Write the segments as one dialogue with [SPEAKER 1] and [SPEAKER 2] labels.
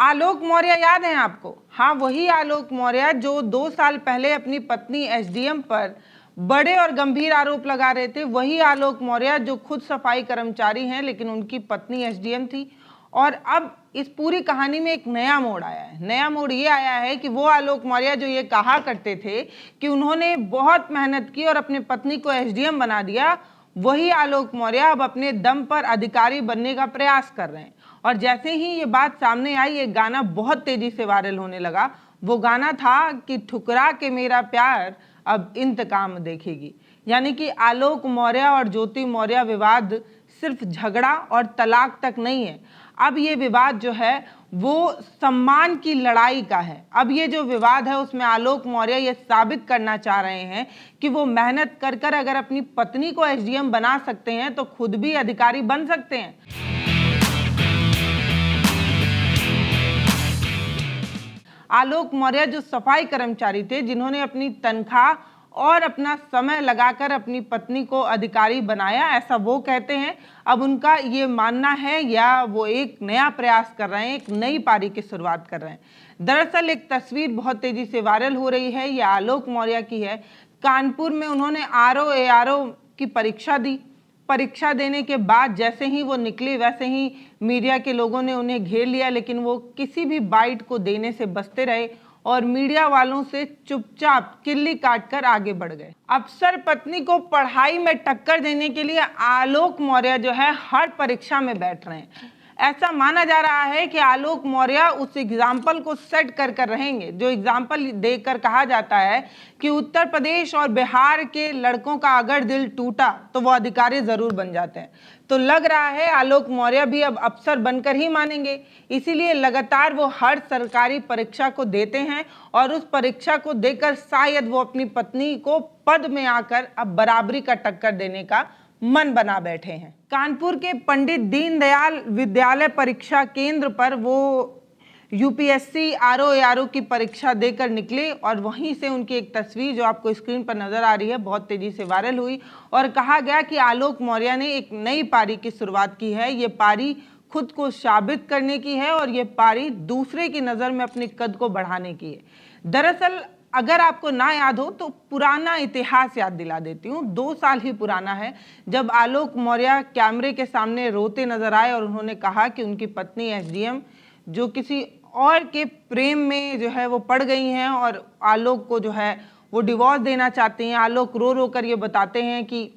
[SPEAKER 1] आलोक मौर्य याद है आपको? हाँ, वही आलोक मौर्य जो 2 साल पहले अपनी पत्नी एसडीएम पर बड़े और गंभीर आरोप लगा रहे थे। वही आलोक मौर्य जो खुद सफाई कर्मचारी हैं लेकिन उनकी पत्नी एसडीएम थी। और अब इस पूरी कहानी में एक नया मोड़ आया है। नया मोड़ ये आया है कि वो आलोक मौर्य जो ये कहा करते थे कि उन्होंने बहुत मेहनत की और अपनी पत्नी को एसडीएम बना दिया, वही आलोक मौर्य अब अपने दम पर अधिकारी बनने का प्रयास कर रहे हैं। और जैसे ही ये बात सामने आई, ये गाना बहुत तेजी से वायरल होने लगा। वो गाना था कि ठुकरा के मेरा प्यार अब इंतकाम देखेगी। यानी कि आलोक मौर्य और ज्योति मौर्य विवाद सिर्फ झगड़ा और तलाक तक नहीं है। अब ये विवाद जो है वो सम्मान की लड़ाई का है। अब ये जो विवाद है उसमें आलोक मौर्य ये साबित करना चाह रहे हैं कि वो मेहनत कर कर अगर अपनी पत्नी को एसडीएम बना सकते हैं तो खुद भी अधिकारी बन सकते हैं। आलोक मौर्य जो सफाई कर्मचारी थे, जिन्होंने अपनी तनख्वाह और अपना समय लगाकर अपनी पत्नी को अधिकारी बनाया, ऐसा वो कहते हैं। अब उनका ये मानना है या वो एक नया प्रयास कर रहे हैं, एक नई पारी की शुरुआत कर रहे हैं। दरअसल एक तस्वीर बहुत तेजी से वायरल हो रही है, ये आलोक मौर्य की है। कानपुर में उन्होंने आरओ एआरओ की परीक्षा दी। परीक्षा देने के बाद जैसे ही वो निकली वैसे ही मीडिया के लोगों ने उन्हें घेर लिया, लेकिन वो किसी भी बाइट को देने से बचते रहे और मीडिया वालों से चुपचाप किल्ली काटकर आगे बढ़ गए। अफसर पत्नी को पढ़ाई में टक्कर देने के लिए आलोक मौर्य जो है हर परीक्षा में बैठ रहे हैं। ऐसा माना जा रहा है कि आलोक मौर्य उस एग्जाम्पल को सेट कर कर रहेंगे जो एग्जाम्पल देकर कहा जाता है कि उत्तर प्रदेश और बिहार के लड़कों का अगर दिल टूटा तो वो अधिकारी जरूर बन जाते हैं। तो लग रहा है आलोक मौर्य भी अब अफसर बनकर ही मानेंगे। इसीलिए लगातार वो हर सरकारी परीक्षा को देते हैं और उस परीक्षा को देकर शायद वो अपनी पत्नी को पद में आकर अब बराबरी का टक्कर देने का मन बना बैठे हैं। कानपुर के पंडित दीनदयाल विद्यालय परीक्षा केंद्र पर वो यूपीएससी आरओ एआरओ की परीक्षा देकर निकले और वहीं से उनकी एक तस्वीर जो आपको स्क्रीन पर नजर आ रही है बहुत तेजी से वायरल हुई और कहा गया कि आलोक मौर्य ने एक नई पारी की शुरुआत की है। ये पारी खुद को साबित करने की है और ये पारी दूसरे की नज़र में अपने कद को बढ़ाने की है। दरअसल अगर आपको ना याद हो तो पुराना इतिहास याद दिला देती हूँ। 2 साल ही पुराना है जब आलोक मौर्य कैमरे के सामने रोते नजर आए और उन्होंने कहा कि उनकी पत्नी एसडीएम जो किसी और के प्रेम में जो है वो पड़ गई हैं और आलोक को जो है वो डिवोर्स देना चाहते हैं। आलोक रो रो कर ये बताते हैं कि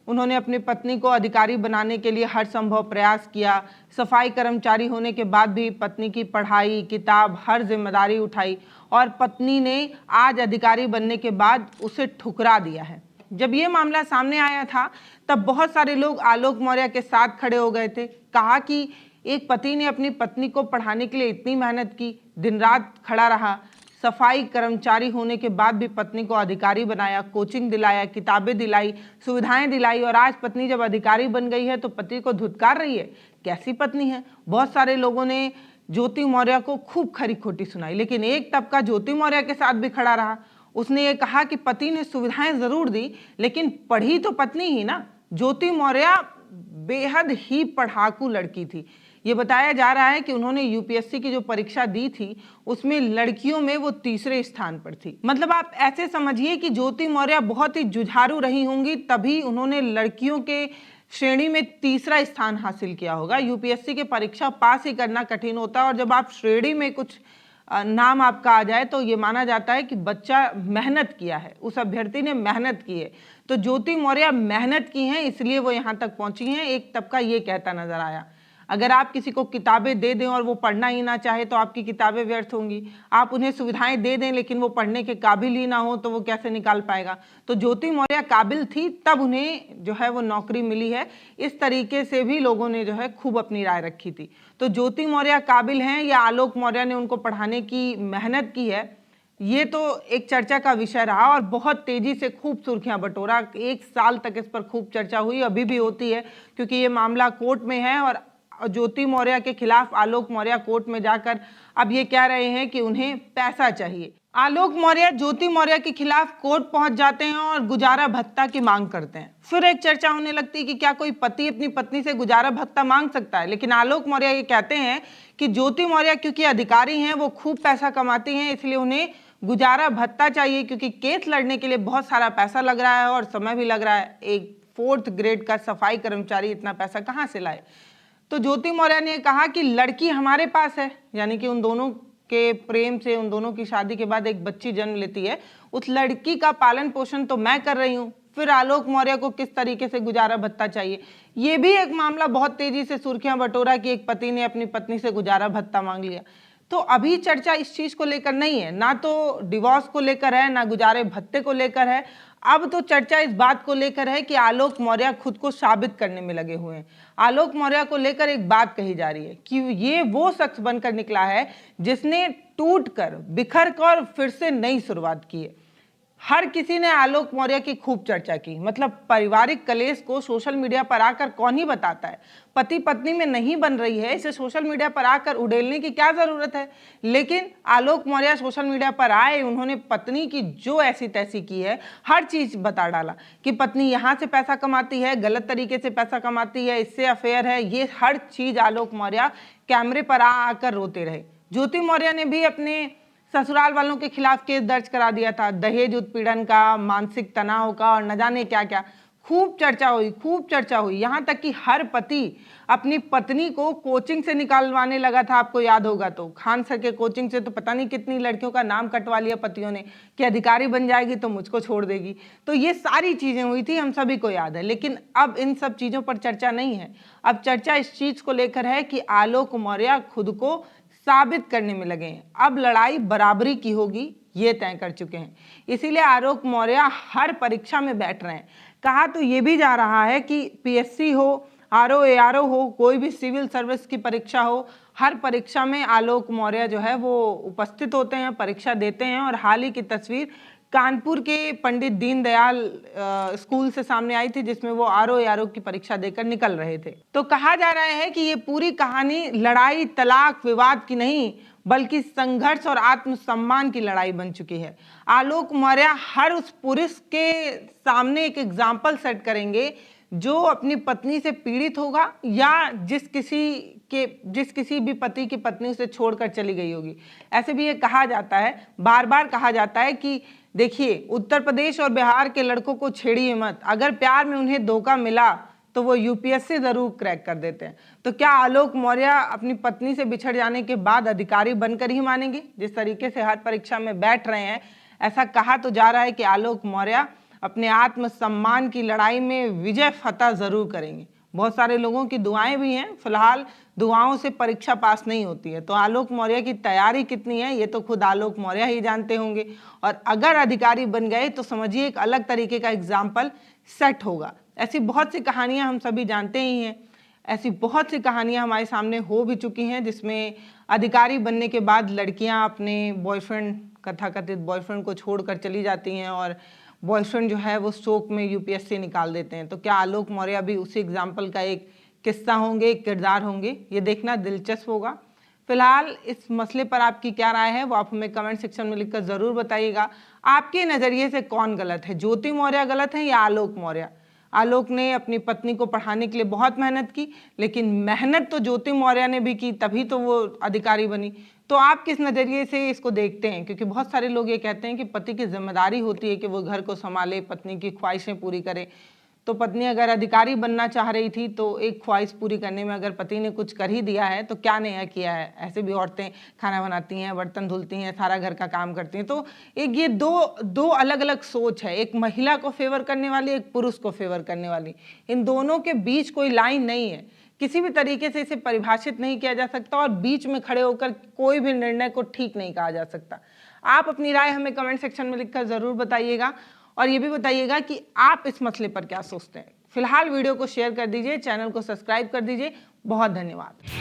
[SPEAKER 1] उन्होंने अपनी पत्नी को अधिकारी बनाने के लिए हर संभव प्रयास किया। सफाई कर्मचारी होने के बाद भी पत्नी की पढ़ाई, किताब, हर जिम्मेदारी उठाई और पत्नी ने आज अधिकारी बनने के बाद उसे ठुकरा दिया है। जब ये मामला सामने आया था तब बहुत सारे लोग आलोक मौर्य के साथ खड़े हो गए थे। कहा कि एक पति ने अपनी पत्नी को पढ़ाने के लिए इतनी मेहनत की, दिन रात खड़ा रहा, सफाई कर्मचारी होने के बाद भी पत्नी को अधिकारी बनाया, कोचिंग दिलाया, किताबें दिलाई, सुविधाएं दिलाई और आज पत्नी जब अधिकारी बन गई है तो पति को धुतकार रही है। कैसी पत्नी है? बहुत सारे लोगों ने ज्योति मौर्य को खूब खरी खोटी सुनाई, लेकिन एक तबका ज्योति मौर्य के साथ भी खड़ा रहा। उसने ये कहा कि पति ने सुविधाएं जरूर दी लेकिन पढ़ी तो पत्नी ही ना। ज्योति मौर्य बेहद ही पढ़ाकू लड़की थी। ये बताया जा रहा है कि उन्होंने यूपीएससी की जो परीक्षा दी थी उसमें लड़कियों में वो तीसरे स्थान पर थी। मतलब आप ऐसे समझिए कि ज्योति मौर्य बहुत ही जुझारू रही होंगी तभी उन्होंने लड़कियों के श्रेणी में तीसरा स्थान हासिल किया होगा। यूपीएससी की परीक्षा पास ही करना कठिन होता है और जब आप श्रेणी में कुछ नाम आपका आ जाए तो ये माना जाता है कि बच्चा मेहनत किया है, उस अभ्यर्थी ने मेहनत की है। तो ज्योति मौर्य मेहनत की हैं इसलिए वो यहाँ तक पहुंची हैं। एक तबका ये कहता नजर आया। अगर आप किसी को किताबें दे दें और वो पढ़ना ही ना चाहे तो आपकी किताबें व्यर्थ होंगी। आप उन्हें सुविधाएं दे दें लेकिन वो पढ़ने के काबिल ही ना हो तो वो कैसे निकाल पाएगा। तो ज्योति मौर्य काबिल थी तब उन्हें जो है वो नौकरी मिली है। इस तरीके से भी लोगों ने जो है खूब अपनी राय रखी थी। तो ज्योति मौर्य काबिल हैं या आलोक मौर्य ने उनको पढ़ाने की मेहनत की है, ये तो एक चर्चा का विषय रहा और बहुत तेजी से खूब सुर्खियां बटोरा। 1 साल तक इस पर खूब चर्चा हुई, अभी भी होती है क्योंकि ये मामला कोर्ट में है और ज्योति मौर्य के खिलाफ आलोक मौर्य कोर्ट में जाकर अब ये कह रहे हैं कि उन्हें पैसा चाहिए। आलोक मौर्य ज्योति मौर्य के खिलाफ कोर्ट पहुंच जाते हैं और गुजारा भत्ता की मांग करते हैं। फिर एक चर्चा होने लगती है कि क्या कोई पति अपनी पत्नी से गुजारा भत्ता मांग सकता है, लेकिन आलोक मौर्य ये कहते हैं कि ज्योति मौर्य क्योंकि अधिकारी हैं, वो खूब पैसा कमाती हैं, इसलिए उन्हें गुजारा भत्ता चाहिए, क्योंकि केस लड़ने के लिए बहुत सारा पैसा लग रहा है और समय भी लग रहा है। एक 4th ग्रेड का सफाई कर्मचारी इतना पैसा कहाँ से लाए। तो ज्योति मौर्य ने कहा कि लड़की हमारे पास है, यानी कि उन दोनों के प्रेम से, उन दोनों की शादी के बाद एक बच्ची जन्म लेती है, उस लड़की का पालन पोषण तो मैं कर रही हूँ, फिर आलोक मौर्य को किस तरीके से गुजारा भत्ता चाहिए। ये भी एक मामला बहुत तेजी से सुर्खियां बटोरा कि एक पति ने अपनी पत्नी से गुजारा भत्ता मांग लिया। तो अभी चर्चा इस चीज को लेकर नहीं है, ना तो डिवोर्स को लेकर है, ना गुजारे भत्ते को लेकर है। अब तो चर्चा इस बात को लेकर है कि आलोक मौर्य खुद को साबित करने में लगे हुए हैं। आलोक मौर्य को लेकर एक बात कही जा रही है कि ये वो शख्स बनकर निकला है जिसने टूटकर, बिखर कर फिर से नई शुरुआत की है। हर किसी ने आलोक मौर्य की खूब चर्चा की। मतलब पारिवारिक कलेश को सोशल मीडिया पर आकर कौन ही बताता है। पति पत्नी में नहीं बन रही है, इसे सोशल मीडिया पर आकर उड़ेलने की क्या जरूरत है। लेकिन आलोक मौर्य सोशल मीडिया पर आए, उन्होंने पत्नी की जो ऐसी तैसी की है, हर चीज बता डाला कि पत्नी यहाँ से पैसा कमाती है, गलत तरीके से पैसा कमाती है, इससे अफेयर है, ये हर चीज आलोक मौर्य कैमरे पर आकर रोते रहे। ज्योति मौर्य ने भी अपने ससुराल वालों के खिलाफ केस दर्ज करा दिया था, दहेज उत्पीड़न का, मानसिक तनाव का और न जाने क्या क्या। खूब चर्चा हुई, यहाँ तक कि हर पति अपनी पत्नी को कोचिंग से निकालवाने लगा था। आपको याद होगा तो खान सर के कोचिंग से तो पता नहीं कितनी लड़कियों का नाम कटवा लिया पतियों ने कि अधिकारी बन जाएगी तो मुझको छोड़ देगी। तो ये सारी चीजें हुई थी, हम सभी को याद है। लेकिन अब इन सब चीजों पर चर्चा नहीं है। अब चर्चा इस चीज को लेकर है कि आलोक मौर्य खुद को साबित करने में लगे हैं। अब लड़ाई बराबरी की होगी, ये तय कर चुके हैं। इसीलिए आलोक मौर्य हर परीक्षा में बैठ रहे हैं। कहा तो ये भी जा रहा है कि पीएससी हो, आरओ एआरओ हो, कोई भी सिविल सर्विस की परीक्षा हो, हर परीक्षा में आलोक मौर्य जो है वो उपस्थित होते हैं, परीक्षा देते हैं। और हाल ही की तस्वीर कानपुर के पंडित दीनदयाल स्कूल से सामने आई थी, जिसमें वो आरओ एआरओ की परीक्षा देकर निकल रहे थे। तो कहा जा रहा है कि ये पूरी कहानी लड़ाई, तलाक, विवाद की नहीं, बल्कि संघर्ष और आत्मसम्मान की लड़ाई बन चुकी है। आलोक मौर्य हर उस पुरुष के सामने एक एग्जाम्पल सेट करेंगे जो अपनी पत्नी से पीड़ित होगा या जिस किसी भी पति की पत्नी उसे छोड़कर चली गई होगी। ऐसे भी ये कहा जाता है, बार बार कहा जाता है कि देखिए, उत्तर प्रदेश और बिहार के लड़कों को छेड़िए मत, अगर प्यार में उन्हें धोखा मिला तो वो यूपीएससी जरूर क्रैक कर देते हैं। तो क्या आलोक मौर्य अपनी पत्नी से बिछड़ जाने के बाद अधिकारी बनकर ही मानेंगे? जिस तरीके से हर परीक्षा में बैठ रहे हैं, ऐसा कहा तो जा रहा है कि आलोक मौर्य अपने आत्मसम्मान की लड़ाई में विजय फतह जरूर करेंगे। बहुत सारे लोगों की दुआएं भी हैं। फिलहाल दुआओं से परीक्षा पास नहीं होती है। तो आलोक मौर्य की तैयारी कितनी है ये तो खुद आलोक मौर्य ही जानते होंगे। और अगर अधिकारी बन गए तो समझिए एक अलग तरीके का एग्जाम्पल सेट होगा। ऐसी बहुत सी कहानियां हम सभी जानते ही हैं। ऐसी बहुत सी कहानियां हमारे सामने हो भी चुकी हैं, जिसमें अधिकारी बनने के बाद लड़कियां अपने बॉयफ्रेंड, कथाकथित बॉयफ्रेंड को छोड़कर चली जाती हैं और बॉयफ्रेंड जो है वो शोक में यूपीएससी निकाल देते हैं। तो क्या आलोक मौर्य भी उसी एग्जाम्पल का एक किस्सा होंगे, एक किरदार होंगे? ये देखना दिलचस्प होगा। फिलहाल इस मसले पर आपकी क्या राय है वो आप हमें कमेंट सेक्शन में लिखकर ज़रूर बताइएगा। आपके नज़रिए से कौन गलत है, ज्योति मौर्य गलत है या आलोक मौर्य? आलोक ने अपनी पत्नी को पढ़ाने के लिए बहुत मेहनत की, लेकिन मेहनत तो ज्योति मौर्य ने भी की, तभी तो वो अधिकारी बनी। तो आप किस नज़रिए से इसको देखते हैं? क्योंकि बहुत सारे लोग ये कहते हैं कि पति की जिम्मेदारी होती है कि वो घर को संभाले, पत्नी की ख्वाहिशें पूरी करे। तो पत्नी अगर अधिकारी बनना चाह रही थी तो एक ख्वाहिश पूरी करने में अगर पति ने कुछ कर ही दिया है तो क्या नया किया है। ऐसे भी औरतें खाना बनाती हैं, बर्तन धुलती हैं, सारा घर का काम करती हैं। तो एक ये दो अलग अलग सोच है, एक महिला को फेवर करने वाली, एक पुरुष को फेवर करने वाली। इन दोनों के बीच कोई लाइन नहीं है, किसी भी तरीके से इसे परिभाषित नहीं किया जा सकता और बीच में खड़े होकर कोई भी निर्णय को ठीक नहीं कहा जा सकता। आप अपनी राय हमें कमेंट सेक्शन में लिखकर ज़रूर बताइएगा और ये भी बताइएगा कि आप इस मसले पर क्या सोचते हैं। फिलहाल वीडियो को शेयर कर दीजिए, चैनल को सब्सक्राइब कर दीजिए। बहुत धन्यवाद।